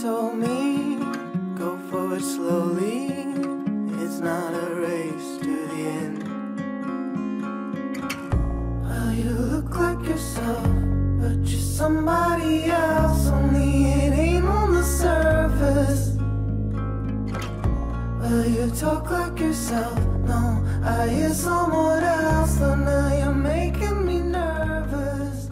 told me, go forward slowly, it's not a race to the end. Well, you look like yourself, but you're somebody else, only it ain't on the surface. Well, you talk like yourself, no, I hear someone else, though now you're making me nervous.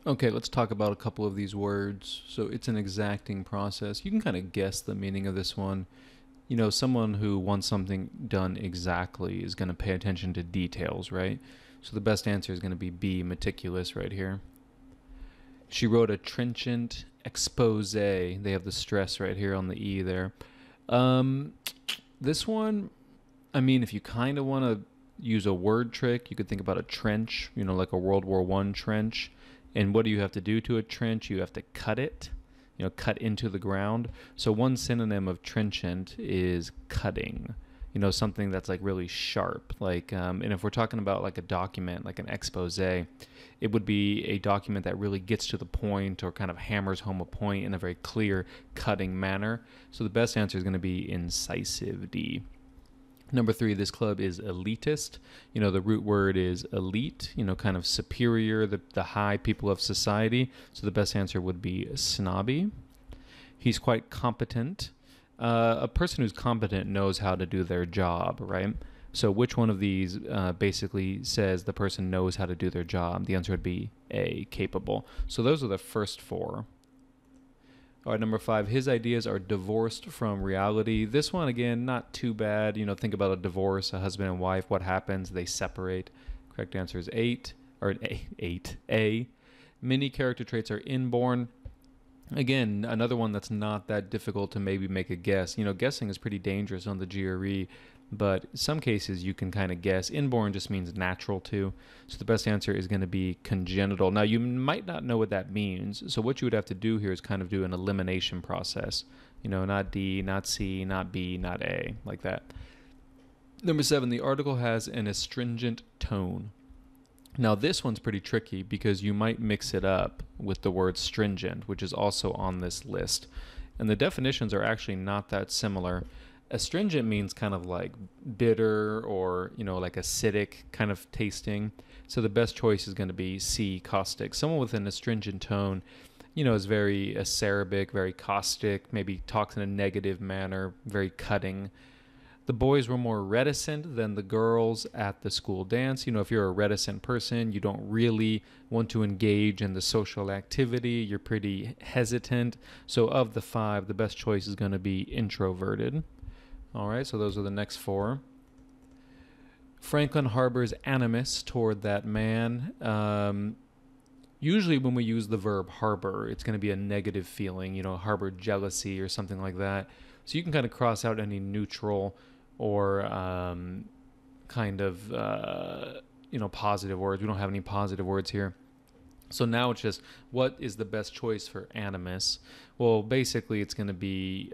Okay, let's talk about a couple of these words. So it's an exacting process. You can kind of guess the meaning of this one. You know, someone who wants something done exactly is going to pay attention to details, right? So the best answer is going to be B, meticulous, right here. She wrote a trenchant expose. They have the stress right here on the E there. This one, I mean, if you kind of want to use a word trick, you could think about a trench, you know, like a World War I trench. And what do you have to do to a trench? You have to cut it, you know, cut into the ground. So one synonym of trenchant is cutting, you know, something that's like really sharp. Like, and if we're talking about like a document, like an expose, it would be a document that really gets to the point or kind of hammers home a point in a very clear, cutting manner. So the best answer is going to be incisive, D. Number 3, this club is elitist. You know, the root word is elite, you know, kind of superior, the high people of society. So the best answer would be snobby. He's quite competent. A person who's competent knows how to do their job, right? So which one of these basically says the person knows how to do their job? The answer would be A, capable. So those are the first 4. All right, number 5, his ideas are divorced from reality. This one, again, not too bad. You know, think about a divorce, a husband and wife. What happens? They separate. Correct answer is 8, or 8, A. Many character traits are inborn. Again, another one that's not that difficult to maybe make a guess. You know, guessing is pretty dangerous on the GRE, but in some cases you can kind of guess. Inborn just means natural too. So the best answer is going to be congenital. Now, you might not know what that means. So what you would have to do here is kind of do an elimination process. You know, not D, not C, not B, not A, like that. Number 7, the article has an astringent tone. Now, this one's pretty tricky because you might mix it up with the word stringent, which is also on this list. And the definitions are actually not that similar. Astringent means kind of like bitter or, you know, like acidic kind of tasting. So the best choice is going to be C, caustic. Someone with an astringent tone, you know, is very acerbic, very caustic, maybe talks in a negative manner, very cutting. The boys were more reticent than the girls at the school dance. You know, if you're a reticent person, you don't really want to engage in the social activity. You're pretty hesitant. So of the 5, the best choice is going to be introverted. All right, so those are the next 4. Franklin harbors animus toward that man. Usually when we use the verb harbor, it's going to be a negative feeling, you know, harbor jealousy or something like that. So you can kind of cross out any neutral or kind of, you know, positive words. We don't have any positive words here. So now it's just, what is the best choice for animus? Well, basically it's going to be,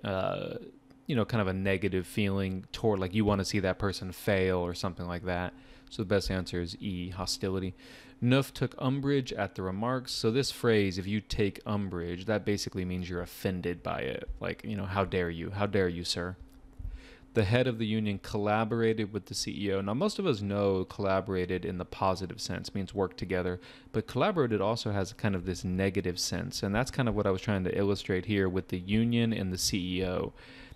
you know, kind of a negative feeling toward, like you want to see that person fail or something like that. So the best answer is E, hostility. Nuff took umbrage at the remarks. So this phrase, if you take umbrage, that basically means you're offended by it. Like, you know, how dare you? How dare you, sir? The head of the union collaborated with the CEO. Now, most of us know collaborated in the positive sense, means work together, but collaborated also has kind of this negative sense, and that's kind of what I was trying to illustrate here with the union and the CEO.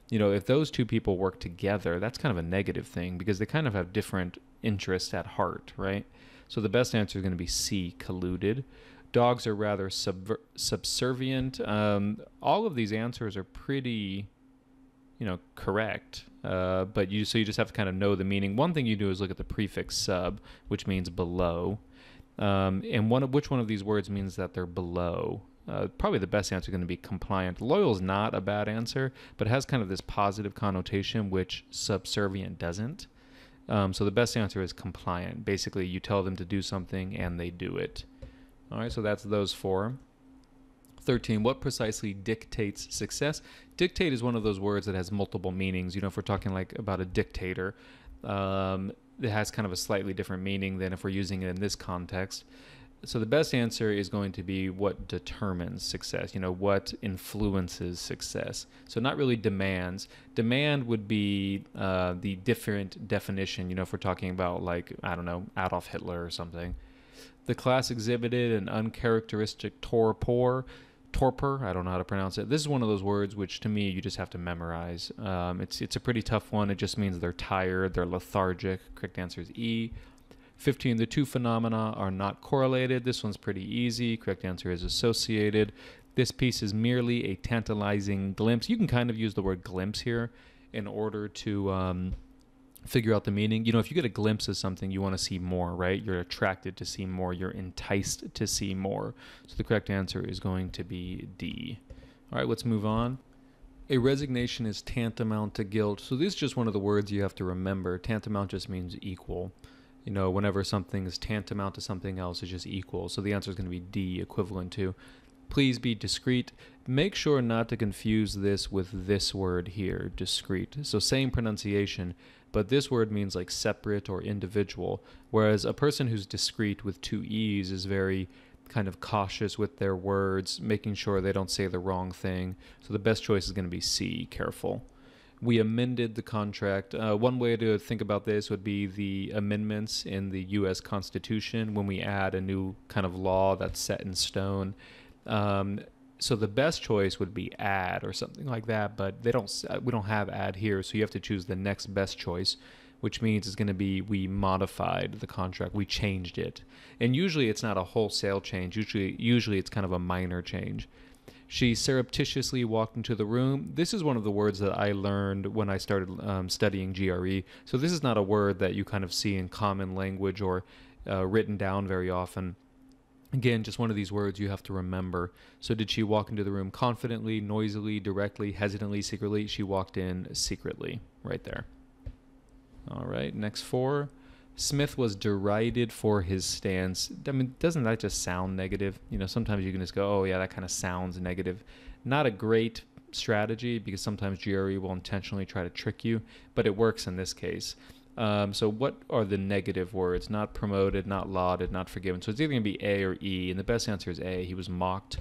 You know, if those two people work together, that's kind of a negative thing because they kind of have different interests at heart, right? So the best answer is going to be C, colluded. Dogs are rather subservient. All of these answers are pretty, you know, correct. But you just have to kind of know the meaning. One thing you do is look at the prefix sub, which means below. And which one of these words means that they're below? Probably the best answer is going to be compliant. Loyal is not a bad answer, but it has kind of this positive connotation, which subservient doesn't. So the best answer is compliant. Basically, you tell them to do something and they do it. All right, so that's those 4. 13, what precisely dictates success? Dictate is one of those words that has multiple meanings. You know, if we're talking like about a dictator, it has kind of a slightly different meaning than if we're using it in this context. So the best answer is going to be what determines success, you know, what influences success. So not really demands. Demand would be the different definition, you know, if we're talking about like, I don't know, Adolf Hitler or something. The class exhibited an uncharacteristic torpor, I don't know how to pronounce it. This is one of those words which to me you just have to memorize. It's a pretty tough one. It just means they're tired, they're lethargic. Correct answer is E. 15, the two phenomena are not correlated. This one's pretty easy. Correct answer is associated. This piece is merely a tantalizing glimpse. You can kind of use the word glimpse here in order to figure out the meaning. You know, if you get a glimpse of something, you want to see more, right? You're attracted to see more. You're enticed to see more. So the correct answer is going to be D. All right, let's move on. A resignation is tantamount to guilt. So this is just one of the words you have to remember. Tantamount just means equal. You know, whenever something is tantamount to something else, it's just equal. So the answer is going to be D, equivalent to. Please be discreet. Make sure not to confuse this with this word here, discreet. So same pronunciation, but this word means like separate or individual, whereas a person who's discreet with two E's is very kind of cautious with their words, making sure they don't say the wrong thing. So the best choice is going to be C, careful. We amended the contract. One way to think about this would be the amendments in the U.S. Constitution when we add a new kind of law that's set in stone. So the best choice would be add or something like that, but we don't have add here, so you have to choose the next best choice, which means it's going to be we modified the contract, we changed it. And usually it's not a wholesale change. Usually it's kind of a minor change. She surreptitiously walked into the room. This is one of the words that I learned when I started studying GRE. So this is not a word that you kind of see in common language or written down very often. Again, just one of these words you have to remember. So did she walk into the room confidently, noisily, directly, hesitantly, secretly? She walked in secretly, right there. All right, next 4. Smith was derided for his stance. I mean, doesn't that just sound negative? You know, sometimes you can just go, oh yeah, that kind of sounds negative. Not a great strategy because sometimes GRE will intentionally try to trick you, but it works in this case. So what are the negative words? Not promoted, not lauded, not forgiven. So it's either going to be A or E, and the best answer is A. He was mocked.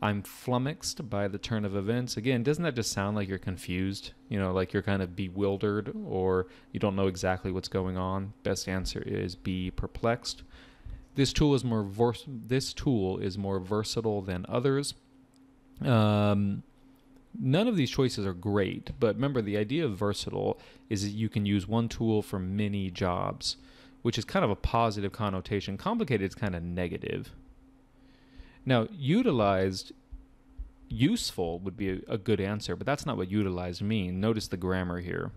I'm flummoxed by the turn of events. Again, doesn't that just sound like you're confused? You know, like you're kind of bewildered or you don't know exactly what's going on. Best answer is B, perplexed. This tool is more versatile than others. None of these choices are great, but remember the idea of versatile is that you can use one tool for many jobs, which is kind of a positive connotation. Complicated is kind of negative. Now, utilized, useful would be a good answer, but that's not what utilized means. Notice the grammar here,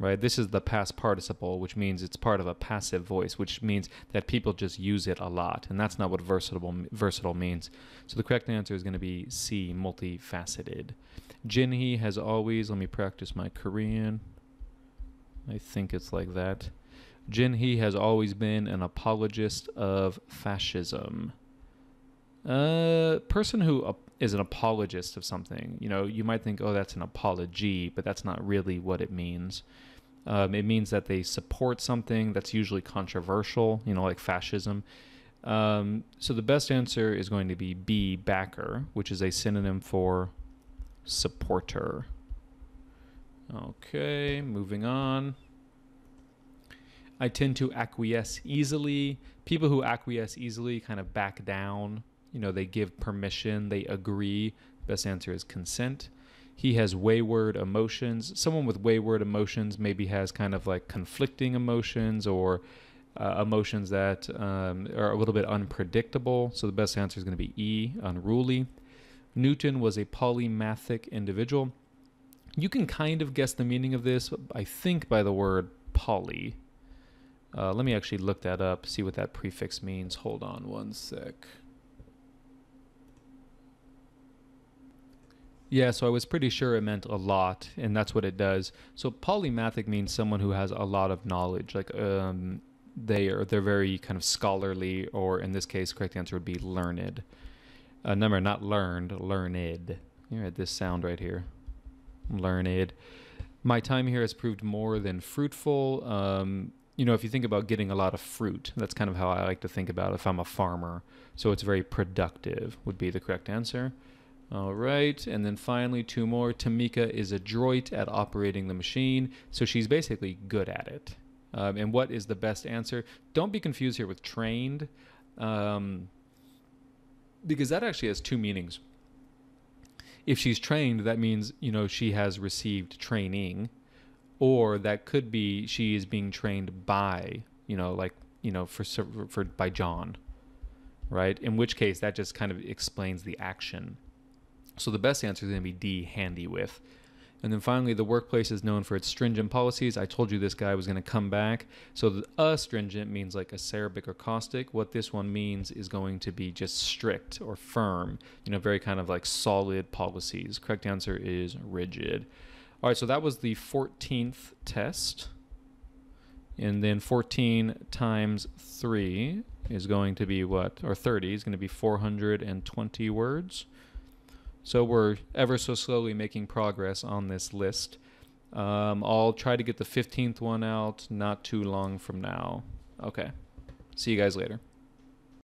right? This is the past participle, which means it's part of a passive voice, which means that people just use it a lot, and that's not what versatile means. So the correct answer is going to be C, multifaceted. Jinhee has always, let me practice my Korean. I think it's like that. Jinhee has always been an apologist of fascism. Person who is an apologist of something, you know, you might think, oh, that's an apology, but that's not really what it means. It means that they support something that's usually controversial, you know, like fascism. So the best answer is going to be B, backer, which is a synonym for supporter. Okay, moving on. I tend to acquiesce easily. People who acquiesce easily kind of back down. You know, they give permission, they agree. Best answer is consent. He has wayward emotions. Someone with wayward emotions maybe has kind of like conflicting emotions or emotions that are a little bit unpredictable. So the best answer is going to be E, unruly. Newton was a polymathic individual. You can kind of guess the meaning of this, I think, by the word poly. Let me actually look that up, see what that prefix means. Hold on one sec. Yeah, so I was pretty sure it meant a lot, and that's what it does. So polymathic means someone who has a lot of knowledge, like they're very kind of scholarly, or in this case, correct answer would be learned. Number not learned, learned. You heard this sound right here, learned. My time here has proved more than fruitful. You know, if you think about getting a lot of fruit, that's kind of how I like to think about it if I'm a farmer. So it's very productive would be the correct answer. All right, and then finally 2 more. Tamika is adroit at operating the machine, so she's basically good at it. And what is the best answer? Don't be confused here with trained, because that actually has 2 meanings. If she's trained, that means, you know, she has received training, or that could be she is being trained by, you know, like, you know, for by John, right? In which case, that just kind of explains the action. So the best answer is going to be D, handy with. And then finally, the workplace is known for its stringent policies. I told you this guy was going to come back. So the astringent means like acerbic or caustic. What this one means is going to be just strict or firm, you know, very kind of like solid policies. Correct answer is rigid. All right, so that was the 14th test. And then 14 times 3 is going to be what? Or 30 is going to be 420 words. So we're ever so slowly making progress on this list. I'll try to get the 15th one out not too long from now. Okay. See you guys later.